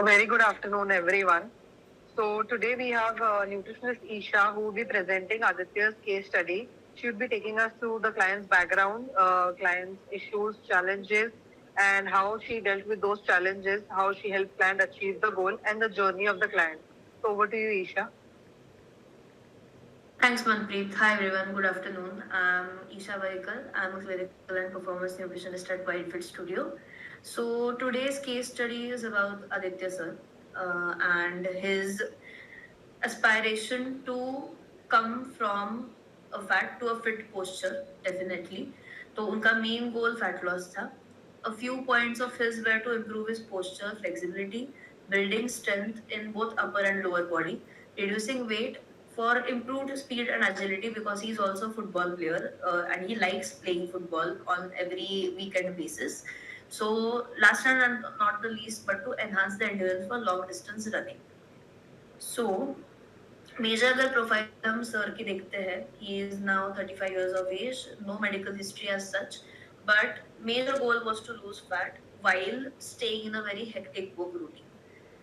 A very good afternoon, everyone. So today we have nutritionist Isha who will be presenting Aditya's case study. She would be taking us through the client's background, client's issues, challenges, and how she dealt with those challenges, how she helped client achieve the goal, and the journey of the client. So over to you, Isha. Thanks, Manpreet. Hi, everyone. Good afternoon. I'm Isha Vaikal. I'm a clinical and performance nutritionist at Whitefit Studio. So, today's case study is about Aditya sir and his aspiration to come from a fat to a fit posture, definitely. तो उनका main goal fat loss था. A few points of his were to improve his posture, flexibility, building strength in both upper and lower body, reducing weight for improved speed and agility because he's also a football player and he likes playing football on every weekend basis. So, last and not the least, but to enhance the endurance for long distance running. So, major अगर profile हम sir की देखते हैं he is now 35 years of age, no medical history as such, but major goal was to lose fat while staying in a very hectic work routine.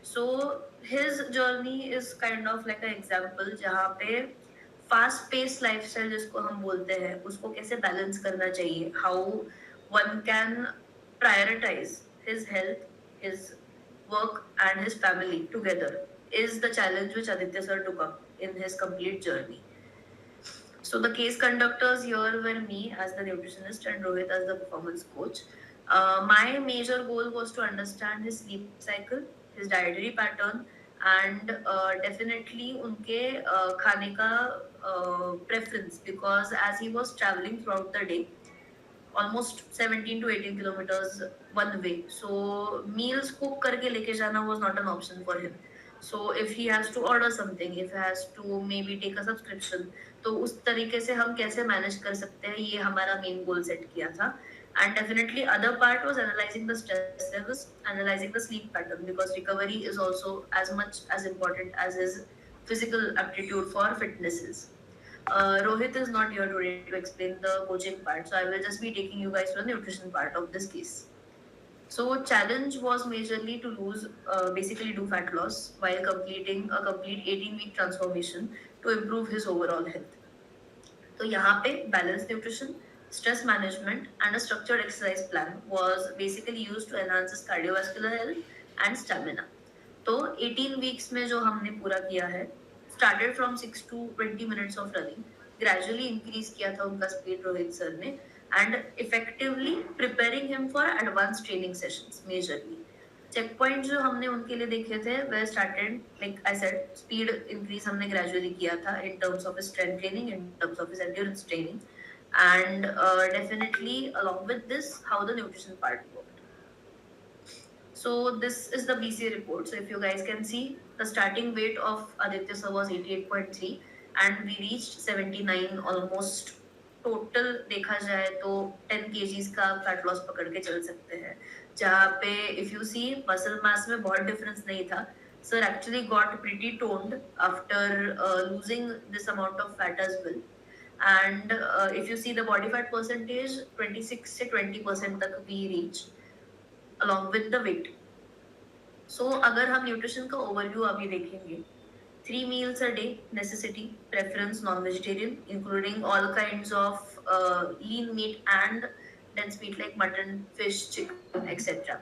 So his journey is kind of like an example जहाँ पे fast pace lifestyle जिसको हम बोलते हैं उसको कैसे balance करना चाहिए, how one can prioritize his health, his work and his family together is the challenge which Aditya sir took up in his complete journey. So the case conductors here were me as the nutritionist and Rohit as the performance coach. My major goal was to understand his sleep cycle, his dietary pattern, and definitely उनके खाने का preference, because as he was traveling throughout the day, almost 17 to 18 kilometers one way. So meals cook करके लेके जाना was not an option for him. So if he has to order something, if he has to maybe take a subscription, तो उस तरीके से हम कैसे manage कर सकते हैं, ये हमारा main goal set किया था. And definitely other part was analyzing the stress levels, analyzing the sleep pattern, because recovery is also as much as important as his physical aptitude for fitness is. Rohit is not here today to explain the coaching part, so I will just be taking you guys through the nutrition part of this case. So challenge was majorly to lose, basically do fat loss while completing a complete 18-week transformation to improve his overall health. तो यहाँ पे balanced nutrition, stress management and a structured exercise plan was basically used to enhance his cardiovascular health and stamina. तो 18 weeks में जो हमने पूरा किया है, started from 6 to 20 minutes of running, gradually increase किया था उनका speed रोहित सर ने, and effectively preparing him for advanced training sessions majorly. Check point जो हमने उनके लिए देखे थे वह started like I said speed increase हमने ग्रेजुअली किया था in terms of strength training, in terms of endurance training, and definitely along with this how the nutrition part worked. So this is the BCA report. So if you guys can see, the starting weight of Aditya sir was 88.3 and we reached 79 almost. Total देखा जाए तो 10 kgs का fat loss पकड़ के चल सकते हैं, जहाँ पे if you see muscle mass में बहुत डिफरेंस नहीं था. Sir actually got pretty toned after losing this amount of fat as well. And if you see the body fat percentage 26 से 20% तक we reach along with the weight. So अगर हम nutrition का overview अभी देखेंगे, 3 meals a day necessity, preference non-vegetarian, including all kinds of lean meat and dense meat like mutton, fish, chicken, etc.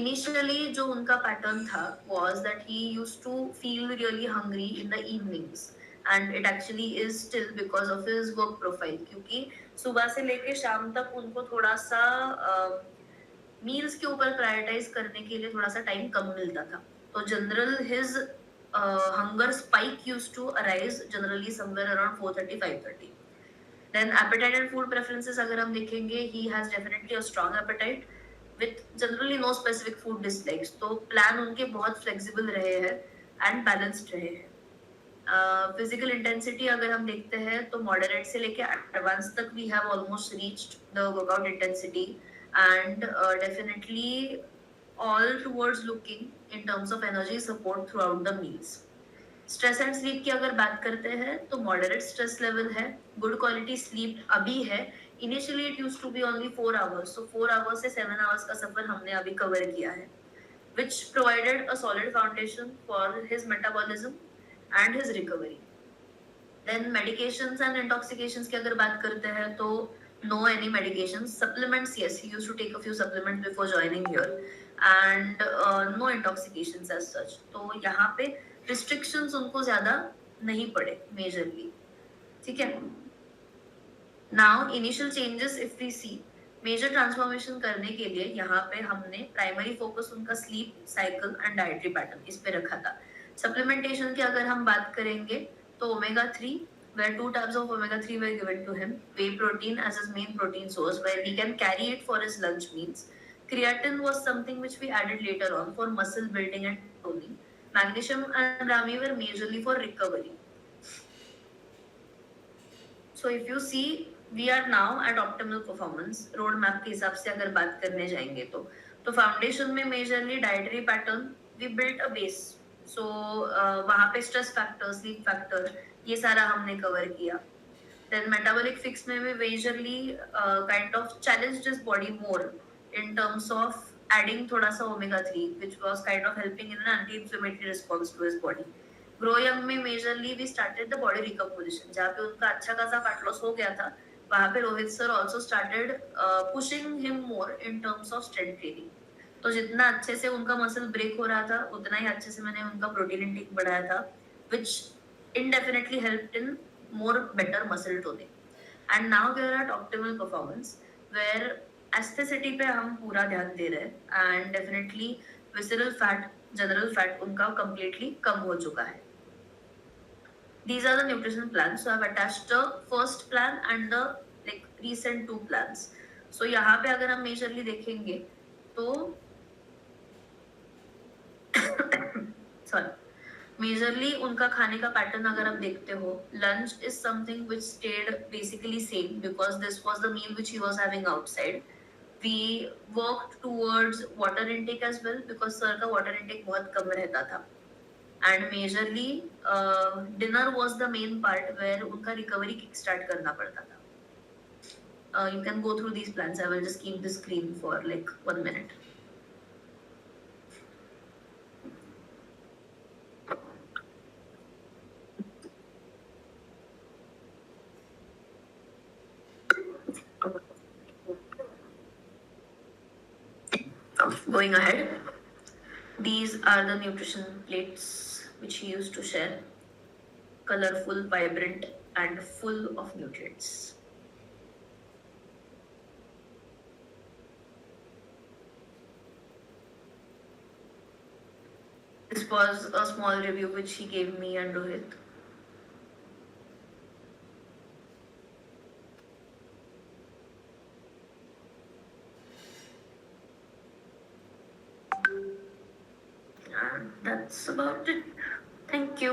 Initially जो उनका pattern था was that he used to feel really hungry in the evenings, and it actually is still because of his work profile, क्योंकि सुबह से लेके शाम तक उनको थोड़ा सा मील्स के ऊपर प्रायोरिटाइज करने के लिए थोड़ा सा टाइम कम मिलता था. तो general his hunger spike used to arise generally somewhere around 4:30 5:30. Then appetite and food preferences अगर हम देखेंगे, he has definitely a strong appetite with generally no specific food dislikes. तो plan उनके बहुत flexible रहे हैं and balanced रहे हैं. फिजिकल इंटेंसिटी अगर हम देखते हैं तो मॉडरेट से लेके एडवांस तक we have almost reached the workout intensity, and definitely all towards looking in terms of energy support throughout the meals. Stress and sleep की अगर बात करते हैं तो मॉडरेट स्ट्रेस लेवल है, गुड क्वालिटी स्लीप अभी है. Initially it used to be only 4 hours, so 4 hours से 7 hours का सफर हमने अभी कवर किया है. which provided a solid foundation for his metabolism and his recovery. Then medications and intoxications की अगर बात करते हैं तो no any medications. Supplements, yes, he used to take a few supplements before joining here, and no intoxications as such. तो यहाँ पे restrictions उनको ज़्यादा नहीं पड़े majorly. ठीक है? Now initial changes if we see, major transformation करने के लिए यहाँ पे हमने प्राइमरी फोकस उनका sleep cycle and dietary pattern इस पे रखा था. सप्लीमेंटेशन की अगर हम बात करेंगे तो omega 3, where 2 types of omega 3 were given to him, whey protein as his main protein source where he can carry it for his lunch meals. Creatine was something which we added later on for muscle building and toning. Magnesium and brahmi were majorly for recovery. So if you see, we are now at optimal performance. Road map के हिसाब से अगर बात करने जाएंगे तो foundation में majorly dietary pattern we built a base. So वहाँ पे स्ट्रेस फैक्टर, स्लीप फैक्टर, ये सारा हमने कवर किया. देन मेटाबॉलिक फिक्स में भी majorly kind of challenged his body more in terms of adding थोड़ा सा omega 3 which was kind of helping in an anti-inflammatory response to his body. Grow young में majorly we started the body recomposition, जहाँ पे उनका अच्छा खासा fat loss हो गया था. वहाँ पे Rohit sir also started pushing him more in terms of strength training. तो जितना अच्छे से उनका मसल ब्रेक हो रहा था उतना ही अच्छे से मैंने उनका प्रोटीन इंटेक बढ़ाया था, विच indefinitely helped in more better muscle toning. And now we are at optimal performance where एस्थेसिटी पे हम पूरा ध्यान दे रहे हैं and definitely visceral fat, general fat उनका कंप्लीटली कम हो चुका है. These are the nutrition plans. So I've attached the first plan and the like recent 2 plans. So यहाँ पे अगर हम मेजरली देखेंगे तो सॉरी मेजरली उनका खाने का पैटर्न अगर आप देखते हो, lunch is something which stayed basically same because this was the meal which he was having outside. We worked towards water intake as well because sir का water intake बहुत कम रहता था. And majorly dinner was the main part where उनका recovery kick start करना पड़ता था. You can go through these plans. I will just keep the screen for like 1 minute. Going ahead, these are the nutrition plates which he used to share. Colorful, vibrant, and full of nutrients. This was a small review which he gave me and Rohit. And that's about it. Thank you.